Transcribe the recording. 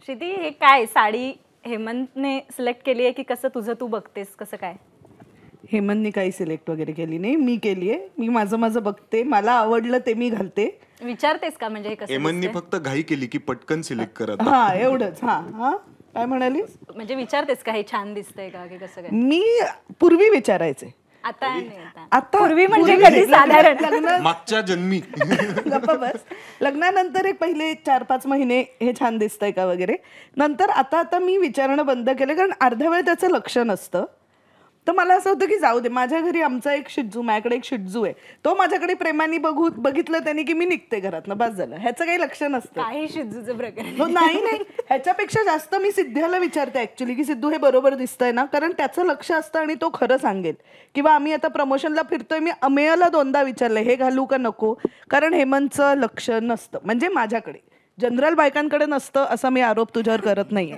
क्षिती, हे काय साडी हेमंतने सिलेक्ट केली आहे की कसं तुझं तू बघतेस, कसं काय? हेमंतनी काही सिलेक्ट वगैरे केली नाही, मी केली आहे. मी माझं बघते, मला आवडलं ते मी घालते. विचारतेस का म्हणजे हे कसं हेमंतनी दिसतंय? फक्त घाई केली की पटकन सिलेक्ट करत. हा एवढंच. हा हा काय म्हणालीस? म्हणजे विचारतेस का हे छान दिसतंय का की कसं काय? मी पूर्वी विचारायचे. आता नाही आता. आता पूर्वी म्हणजे पूर्वी कधी साधारण? लग्न मागच्या जन्मी. गप्पा बस. लग्नानंतर एक पहिले 4-5 महिने हे छान दिसतंय का वगैरे, नंतर आता मी विचारणं बंद केलं, कारण अर्धा वेळ त्याचं लक्ष नसतं. तर मला असं होतं की जाऊ दे, माझ्या घरी आमचा एक शिट्जू, माझ्याकडे एक शिट्जू आहे, तो माझ्याकडे प्रेमाने बघितलं त्याने की मी निघते घरातनं, बस झालं. ह्याचं काही लक्ष नसतं. काही शिजूचं प्रकरण. नाही ह्याच्यापेक्षा जास्त मी सिद्ध्याला विचारते ऍक्च्युली की सिद्धू हे बरोबर दिसतंय ना, कारण त्याचं लक्ष असतं आणि तो खरं सांगेल. किंवा आम्ही आता प्रमोशनला फिरतोय, मी अमेयाला 2दा विचारलंय हे घालू का नको, कारण हेमंतचं लक्ष नसतं, म्हणजे माझ्याकडे. जनरल बायकांकडे नसतं असा मी आरोप तुझ्यावर करत नाहीये.